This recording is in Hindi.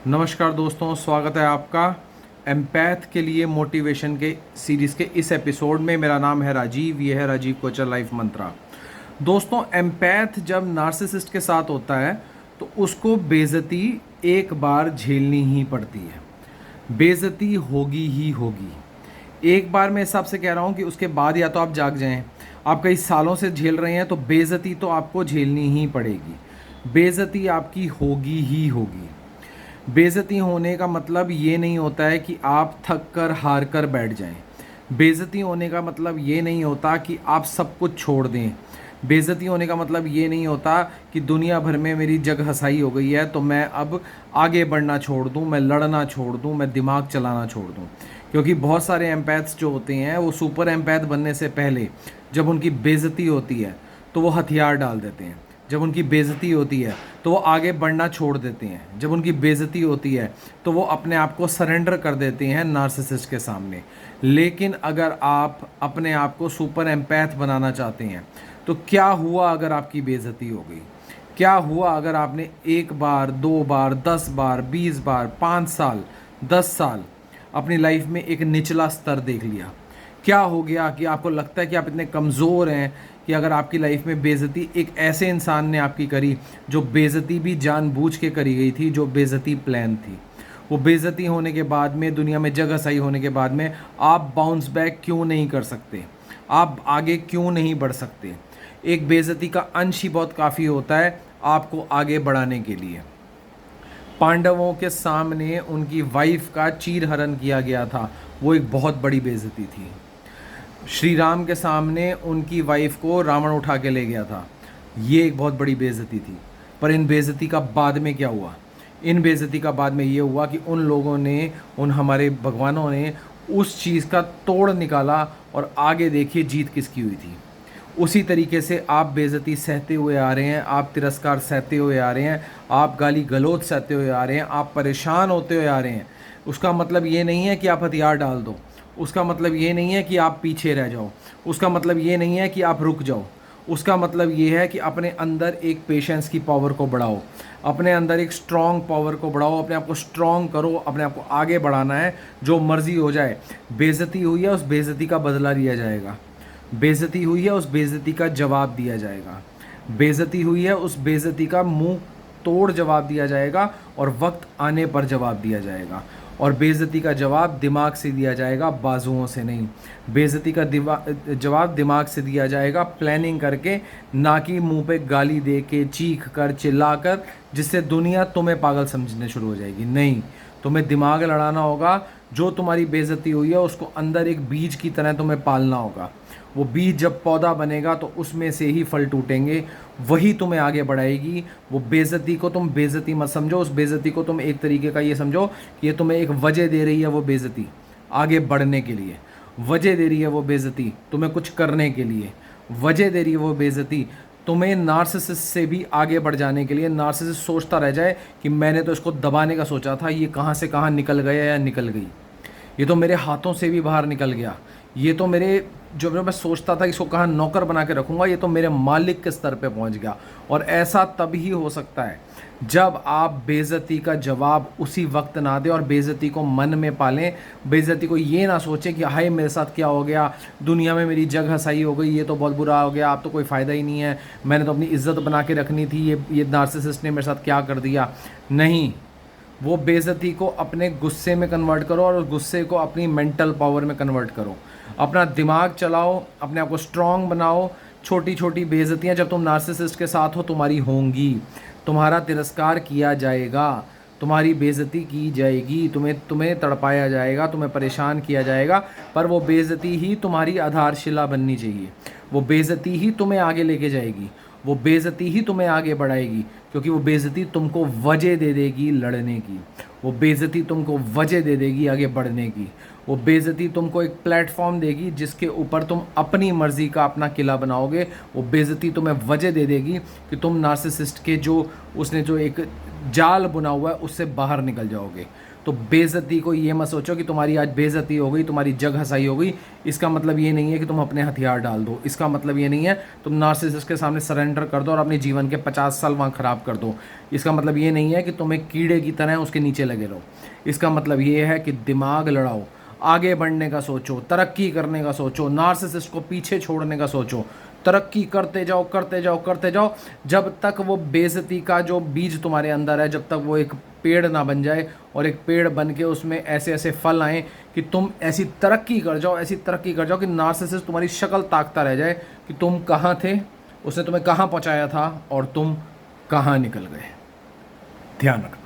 नमस्कार दोस्तों, स्वागत है आपका एम्पैथ के लिए मोटिवेशन के सीरीज़ के इस एपिसोड में। मेरा नाम है राजीव, ये है राजीव कोचर लाइफ मंत्रा। दोस्तों, एम्पैथ जब नार्सिसिस्ट के साथ होता है तो उसको बेइज्जती एक बार झेलनी ही पड़ती है। बेइज्जती होगी ही होगी। एक बार मैं हिसाब से कह रहा हूँ कि उसके बाद या तो आप जाग जाएं। आप कई सालों से झेल रहे हैं तो बेइज्जती तो आपको झेलनी ही पड़ेगी। बेइज्जती आपकी होगी ही होगी। बेइज्जती होने का मतलब ये नहीं होता है कि आप थक कर हार कर बैठ जाएं। बेइज्जती होने का मतलब ये नहीं होता कि आप सब कुछ छोड़ दें। बेइज्जती होने का मतलब ये नहीं होता कि दुनिया भर में मेरी जग हंसाई हो गई है तो मैं अब आगे बढ़ना छोड़ दूं, मैं लड़ना छोड़ दूं, मैं दिमाग चलाना छोड़ दूं। क्योंकि बहुत सारे एम्पैथ्स जो होते हैं वो सुपर एम्पैथ बनने से पहले जब उनकी बेइज्जती होती है तो वो हथियार डाल देते हैं। जब उनकी बेइज्जती होती है तो वो आगे बढ़ना छोड़ देते हैं। जब उनकी बेइज्जती होती है तो वो अपने आप को सरेंडर कर देते हैं नार्सिसिस्ट के सामने। लेकिन अगर आप अपने आप को सुपर एम्पैथ बनाना चाहते हैं तो क्या हुआ अगर आपकी बेइज्जती हो गई? क्या हुआ अगर आपने एक बार, दो बार, 10 बार, 20 बार, 5 साल, 10 साल अपनी लाइफ में एक निचला स्तर देख लिया? क्या हो गया कि आपको लगता है कि आप इतने कमज़ोर हैं कि अगर आपकी लाइफ में बेइज्जती एक ऐसे इंसान ने आपकी करी जो बेइज्जती भी जानबूझ के करी गई थी, जो बेइज्जती प्लान थी, वो बेइज्जती होने के बाद में, दुनिया में जगह सही होने के बाद में आप बाउंस बैक क्यों नहीं कर सकते? आप आगे क्यों नहीं बढ़ सकते? एक बेइज्जती का अंश ही बहुत काफ़ी होता है आपको आगे बढ़ाने के लिए। पांडवों के सामने उनकी वाइफ का चीरहरण किया गया था, वो एक बहुत बड़ी बेइज्जती थी। श्री राम के सामने उनकी वाइफ को रावण उठा के ले गया था, ये एक बहुत बड़ी बेइज्जती थी। पर इन बेइज्जती का बाद में क्या हुआ? इन बेइज्जती का बाद में ये हुआ कि उन लोगों ने, उन हमारे भगवानों ने उस चीज़ का तोड़ निकाला और आगे देखिए जीत किसकी हुई थी। उसी तरीके से आप बेइज्जती सहते हुए आ रहे हैं, आप तिरस्कार सहते हुए आ रहे हैं, आप गाली गलौज सहते हुए आ रहे हैं, आप परेशान होते हुए आ रहे हैं। उसका मतलब ये नहीं है कि आप हथियार डाल दो, उसका मतलब ये नहीं है कि आप पीछे रह जाओ, उसका मतलब ये नहीं है कि आप रुक जाओ। उसका मतलब ये है कि अपने अंदर एक पेशेंस की पावर को बढ़ाओ, अपने अंदर एक स्ट्रॉन्ग पावर को बढ़ाओ, अपने आप को स्ट्रॉन्ग करो, अपने आप को आगे बढ़ाना है। जो मर्जी हो जाए, बेइज्जती हुई है उस बेइज्जती का बदला लिया जाएगा। बेइज्जती हुई है उस बेइज्जती का जवाब दिया जाएगा। बेइज्जती हुई है उस बेइज्जती का मुंह तोड़ जवाब दिया जाएगा और वक्त आने पर जवाब दिया जाएगा। और बेइज्जती का जवाब दिमाग से दिया जाएगा, बाजुओं से नहीं। बेइज्जती का जवाब दिमाग से दिया जाएगा, प्लानिंग करके, ना कि मुंह पे गाली दे के, चीख कर, चिल्ला कर, जिससे दुनिया तुम्हें पागल समझने शुरू हो जाएगी। नहीं, तुम्हें दिमाग लड़ाना होगा। जो तुम्हारी बेइज्जती हुई है उसको अंदर एक बीज की तरह तुम्हें पालना होगा। वो बीज जब पौधा बनेगा तो उसमें से ही फल टूटेंगे, वही तुम्हें आगे बढ़ाएगी। वो बेइज्जती को तुम बेइज्जती मत समझो, उस बेइज्जती को तुम एक तरीके का ये समझो कि ये तुम्हें एक वजह दे रही है, वो बेइज्जती आगे बढ़ने के लिए। वजह दे रही है वो बेइज्जती तुम्हें कुछ करने के लिए। वजह दे रही है वो बेइज्जती तुम्हें नार्सिसिस्ट से भी आगे बढ़ जाने के लिए। नार्सिसिस्ट सोचता रह जाए कि मैंने तो इसको दबाने का सोचा था, ये कहाँ से कहाँ निकल गया या निकल गई, ये तो मेरे हाथों से भी बाहर निकल गया, ये तो मेरे, जो मैं सोचता था इसको कहाँ नौकर बना के रखूँगा, ये तो मेरे मालिक के स्तर पे पहुँच गया। और ऐसा तभी हो सकता है जब आप बेइज्जती का जवाब उसी वक्त ना दें और बेइज्जती को मन में पालें। बेइज्जती को ये ना सोचें कि हाय मेरे साथ क्या हो गया, दुनिया में मेरी जगह सही हो गई, ये तो बहुत बुरा हो गया, अब तो कोई फ़ायदा ही नहीं है, मैंने तो अपनी इज्जत बना के रखनी थी, ये नार्सिसिस्ट ने मेरे साथ क्या कर दिया। नहीं, वो बेइज्जती को अपने गुस्से में कन्वर्ट करो और उस गुस्से को अपनी मेंटल पावर में कन्वर्ट करो। अपना दिमाग चलाओ, अपने आप को स्ट्रांग बनाओ। छोटी छोटी बेइज्जतियाँ जब तुम नार्सिसिस्ट के साथ हो तुम्हारी होंगी, तुम्हारा तिरस्कार किया जाएगा, तुम्हारी बेइज्जती की जाएगी, तुम्हें तड़पाया जाएगा, तुम्हें परेशान किया जाएगा। पर वो बेइज्जती ही तुम्हारी आधारशिला बननी चाहिए। वो बेइज्जती ही तुम्हें आगे लेके जाएगी, वो बेइज्जती ही तुम्हें आगे बढ़ाएगी। क्योंकि वो बेइज्जती तुमको वजह दे देगी लड़ने की, वो बेइज्जती तुमको वजह दे देगी आगे बढ़ने की। वो बेइज्जती तुमको एक प्लेटफॉर्म देगी जिसके ऊपर तुम अपनी मर्जी का अपना किला बनाओगे। वो बेइज्जती तुम्हें वजह दे देगी कि तुम नार्सिसिस्ट के जो उसने जो एक जाल बुना हुआ है उससे बाहर निकल जाओगे। तो बेइज्जती को ये मत सोचो कि तुम्हारी आज बेइज्जती हो गई, तुम्हारी जग हंसाई हो गई। इसका मतलब ये नहीं है कि तुम अपने हथियार डाल दो। इसका मतलब ये नहीं है तुम नार्सिसिस्ट के सामने सरेंडर कर दो और अपने जीवन के 50 साल वहाँ ख़राब कर दो। इसका मतलब ये नहीं है कि तुम एक कीड़े की तरह उसके नीचे लगे रहो। इसका मतलब ये है कि दिमाग लड़ाओ, आगे बढ़ने का सोचो, तरक्की करने का सोचो, नार्सिसिस्ट को पीछे छोड़ने का सोचो, तरक्की करते जाओ करते जाओ करते जाओ, जब तक वो बेइज्जती का जो बीज तुम्हारे अंदर है, जब तक वो एक पेड़ ना बन जाए और एक पेड़ बन के उसमें ऐसे ऐसे फल आए कि तुम ऐसी तरक्की कर जाओ, ऐसी तरक्की कर जाओ कि नार्सिसिस्ट तुम्हारी शक्ल ताकता रह जाए कि तुम कहाँ थे, उसने तुम्हें कहाँ पहुँचाया था और तुम कहाँ निकल गए। ध्यान रखना।